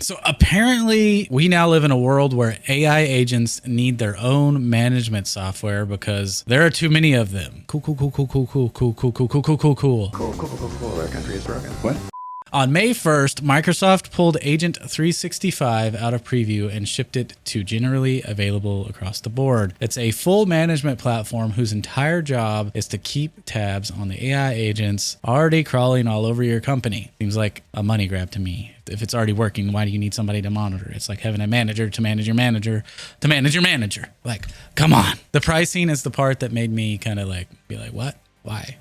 So apparently we now live in a world where AI agents need their own management software because there are too many of them. Cool. Our country is broken. What? On May 1st, Microsoft pulled Agent 365 out of preview and shipped it to generally available across the board. It's a full management platform whose entire job is to keep tabs on the AI agents already crawling all over your company. Seems like a money grab to me. If it's already working, why do you need somebody to monitor? It's like having a manager to manage your manager to manage your manager. Like, come on. The pricing is the part that made me kind of like be like, what? Why?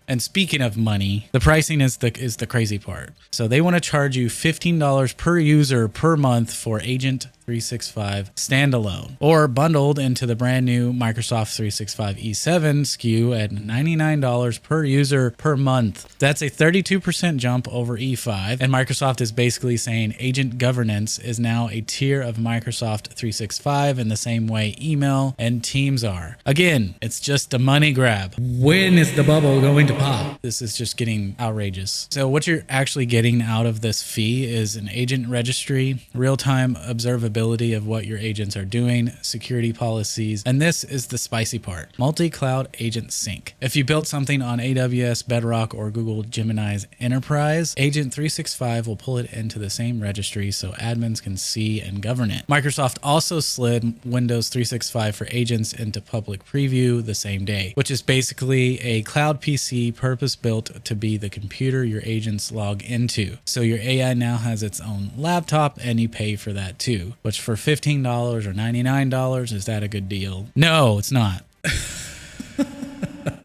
And speaking of money, the pricing is the crazy part. So they want to charge you $15 per user per month for Agent 365 standalone, or bundled into the brand new Microsoft 365 E7 SKU at $99 per user per month. That's a 32% jump over E5, and Microsoft is basically saying agent governance is now a tier of Microsoft 365 in the same way email and Teams are. Again, it's just a money grab. When is the bubble going to pop? This is just getting outrageous. So what you're actually getting out of this fee is an agent registry, real-time observability of what your agents are doing, security policies, and this is the spicy part: multi-cloud agent sync. If you built something on AWS Bedrock or Google Gemini's Enterprise, Agent 365 will pull it into the same registry so admins can see and govern it. Microsoft also slid Windows 365 for agents into public preview the same day, which is basically a cloud PC purpose-built to be the computer your agents log into. So your AI now has its own laptop and you pay for that too. Which for $15 or $99, is that a good deal? No, it's not.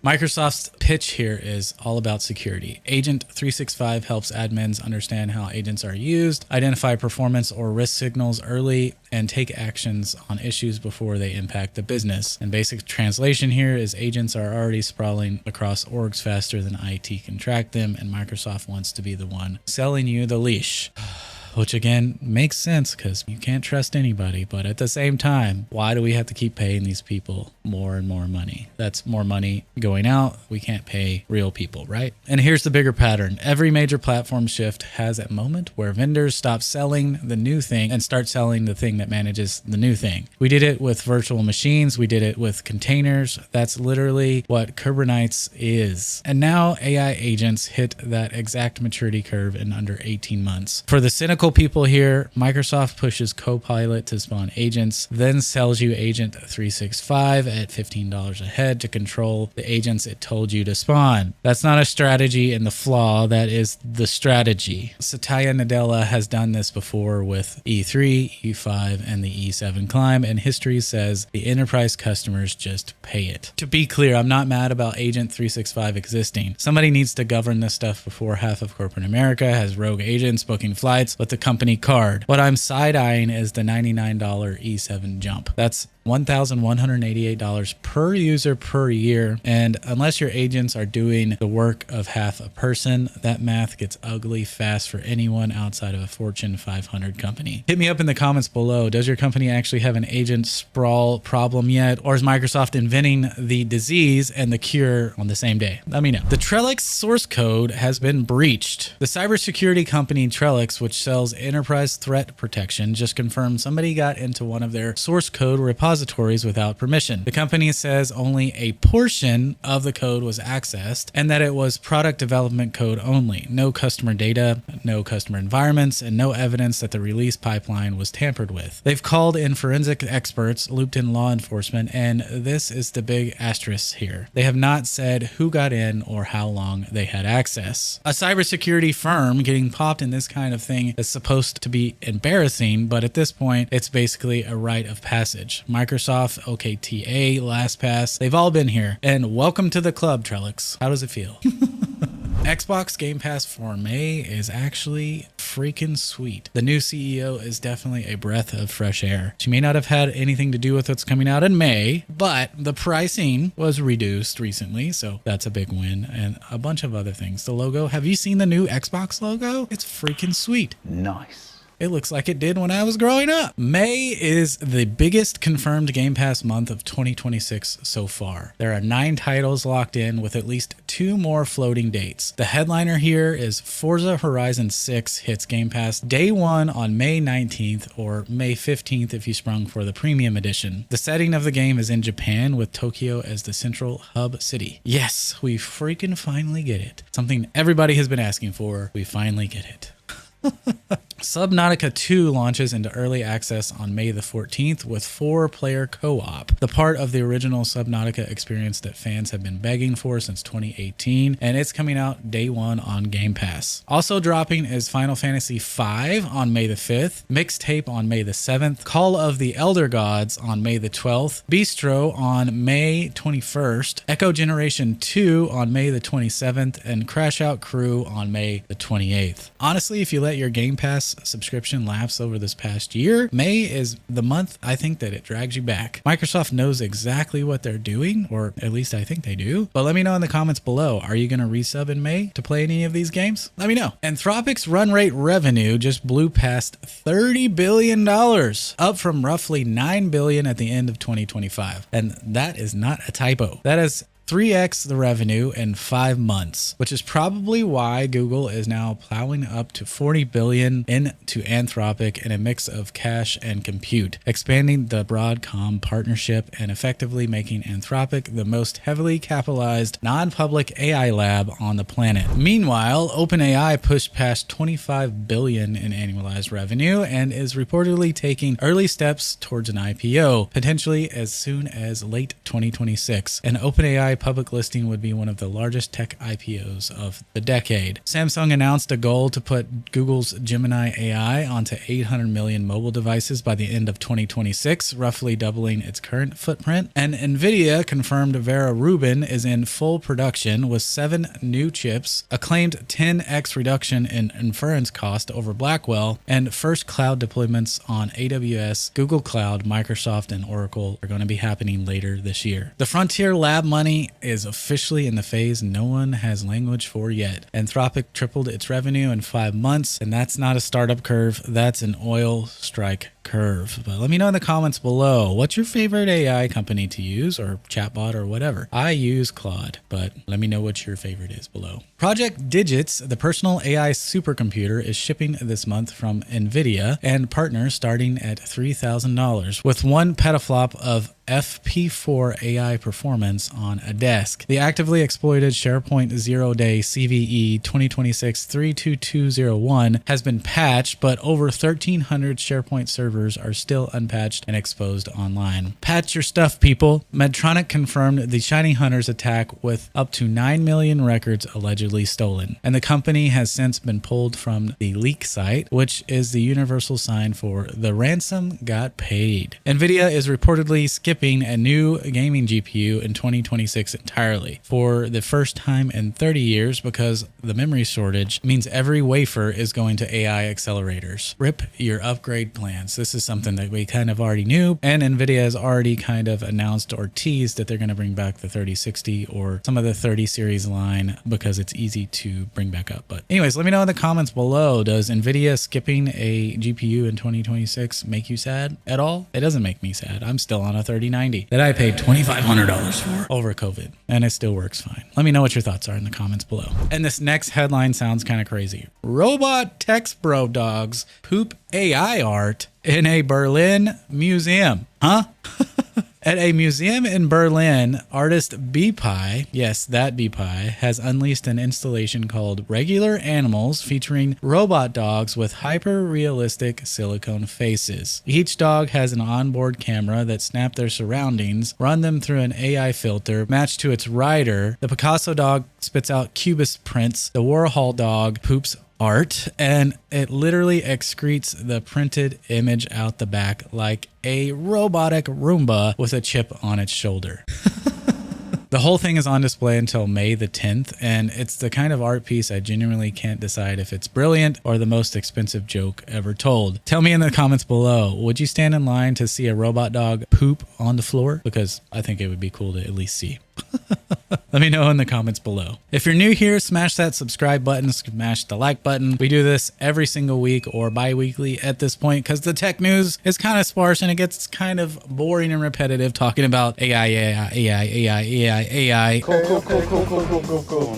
Microsoft's pitch here is all about security. Agent 365 helps admins understand how agents are used, identify performance or risk signals early, and take actions on issues before they impact the business. And basic translation here is agents are already sprawling across orgs faster than IT can track them, and Microsoft wants to be the one selling you the leash. Which again makes sense because you can't trust anybody, but at the same time, why do we have to keep paying these people more and more money? That's more money going out. We can't pay real people, right? And here's the bigger pattern. Every major platform shift has a moment where vendors stop selling the new thing and start selling the thing that manages the new thing. We did it with virtual machines. We did it with containers. That's literally what Kubernetes is. And now AI agents hit that exact maturity curve in under 18 months. For the cynical people here, Microsoft pushes Copilot to spawn agents, then sells you Agent 365 at $15 a head to control the agents it told you to spawn. That's not a strategy and the flaw, that is the strategy. Satya Nadella has done this before with E3, E5, and the E7 climb, and history says the enterprise customers just pay it. To be clear, I'm not mad about Agent 365 existing. Somebody needs to govern this stuff before half of corporate America has rogue agents booking flights with the company card. What I'm side-eyeing is the $99 E7 jump. That's $1,188 per user per year, and unless your agents are doing the work of half a person, that math gets ugly fast for anyone outside of a Fortune 500 company. Hit me up in the comments below. Does your company actually have an agent sprawl problem yet, or is Microsoft inventing the disease and the cure on the same day? Let me know. The Trellix source code has been breached. The cybersecurity company Trellix, which sells enterprise threat protection, just confirmed somebody got into one of their source code repositories without permission. The company says only a portion of the code was accessed and that it was product development code only. No customer data, no customer environments, and no evidence that the release pipeline was tampered with. They've called in forensic experts, looped in law enforcement, and this is the big asterisk here. They have not said who got in or how long they had access. A cybersecurity firm getting popped in this kind of thing is supposed to be embarrassing, but at this point, it's basically a rite of passage. Microsoft, OKTA, LastPass, they've all been here. And welcome to the club, Trellix. How does it feel? Xbox Game Pass for May is actually freaking sweet. The new CEO is definitely a breath of fresh air. She may not have had anything to do with what's coming out in May, but the pricing was reduced recently, so that's a big win, and a bunch of other things. The logo, have you seen the new Xbox logo? It's freaking sweet. Nice. It looks like it did when I was growing up. May is the biggest confirmed Game Pass month of 2026 so far. There are 9 titles locked in with at least 2 more floating dates. The headliner here is Forza Horizon 6 hits Game Pass day 1 on May 19th or May 15th if you sprung for the premium edition. The setting of the game is in Japan with Tokyo as the central hub city. Yes, we freaking finally get it. Something everybody has been asking for. We finally get it. Subnautica 2 launches into early access on May the 14th with 4-player co-op, the part of the original Subnautica experience that fans have been begging for since 2018, and it's coming out day 1 on Game Pass. Also dropping is Final Fantasy V on May the 5th, Mixtape on May the 7th, Call of the Elder Gods on May the 12th, Bistro on May 21st, Echo Generation 2 on May the 27th, and Crash Out Crew on May the 28th. Honestly, if you let your Game Pass subscription lapse over this past year, May is the month I think that it drags you back. Microsoft knows exactly what they're doing, or at least I think they do. But let me know in the comments below, are you going to resub in May to play any of these games? Let me know. Anthropic's run rate revenue just blew past $30 billion, up from roughly $9 billion at the end of 2025. And that is not a typo. That is 3x the revenue in 5 months, which is probably why Google is now plowing up to $40 billion into Anthropic in a mix of cash and compute, expanding the Broadcom partnership and effectively making Anthropic the most heavily capitalized non-public AI lab on the planet. Meanwhile, OpenAI pushed past $25 billion in annualized revenue and is reportedly taking early steps towards an IPO, potentially as soon as late 2026. And OpenAI public listing would be one of the largest tech IPOs of the decade. Samsung announced a goal to put Google's Gemini AI onto 800 million mobile devices by the end of 2026, roughly doubling its current footprint. And NVIDIA confirmed Vera Rubin is in full production with 7 new chips, a claimed 10x reduction in inference cost over Blackwell, and first cloud deployments on AWS, Google Cloud, Microsoft, and Oracle are going to be happening later this year. The Frontier Lab money is officially in the phase no one has language for yet. Anthropic tripled its revenue in 5 months, and that's not a startup curve, that's an oil strike curve. But let me know in the comments below, what's your favorite AI company to use, or chatbot, or whatever? I use Claude, but let me know what your favorite is below. Project Digits, the personal AI supercomputer, is shipping this month from NVIDIA and partners starting at $3,000 with 1 petaflop of FP4 AI performance on a desk. The actively exploited Sharepoint 0-day CVE 2026-32201 has been patched, but over 1,300 Sharepoint servers are still unpatched and exposed online. Patch your stuff, people. Medtronic confirmed the ShinyHunters attack with up to 9 million records allegedly stolen, and the company has since been pulled from the leak site, which is the universal sign for the ransom got paid. NVIDIA is reportedly skipping a new gaming GPU in 2026 entirely for the first time in 30 years because the memory shortage means every wafer is going to AI accelerators. Rip your upgrade plans. This is something that we kind of already knew, and NVIDIA has already kind of announced or teased that they're going to bring back the 3060 or some of the 30 series line because it's easy to bring back up. But anyways, let me know in the comments below, does NVIDIA skipping a GPU in 2026 make you sad at all? It doesn't make me sad. I'm still on a 3090 that I paid $2,500 for over COVID, and it still works fine. Let me know what your thoughts are in the comments below. And this next headline sounds kind of crazy. Robot text bro dogs poop AI art in a Berlin museum. Huh? At a museum in Berlin, artist Beeple, yes, that Beeple, has unleashed an installation called Regular Animals featuring robot dogs with hyper-realistic silicone faces. Each dog has an onboard camera that snaps their surroundings, run them through an AI filter matched to its rider. The Picasso dog spits out cubist prints. The Warhol dog poops art, and it literally excretes the printed image out the back like a robotic Roomba with a chip on its shoulder. The whole thing is on display until May the 10th, and it's the kind of art piece I genuinely can't decide if it's brilliant or the most expensive joke ever told. Tell me in the comments below, would you stand in line to see a robot dog poop on the floor? Because I think it would be cool to at least see. Let me know in the comments below. If you're new here, smash that subscribe button, smash the like button. We do this every single week or bi-weekly at this point because the tech news is kind of sparse and it gets kind of boring and repetitive talking about AI. Cool.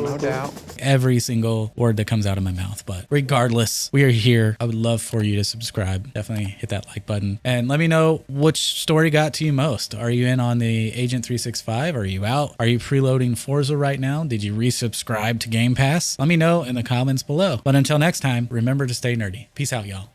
No doubt. Every single word that comes out of my mouth. But regardless, we are here. I would love for you to subscribe. Definitely hit that like button and let me know which story got to you most. Are you in on the Agent 365? Are you out? Are you preloading Forza right now? Did you resubscribe to Game Pass? Let me know in the comments below. But until next time, remember to stay nerdy. Peace out, y'all.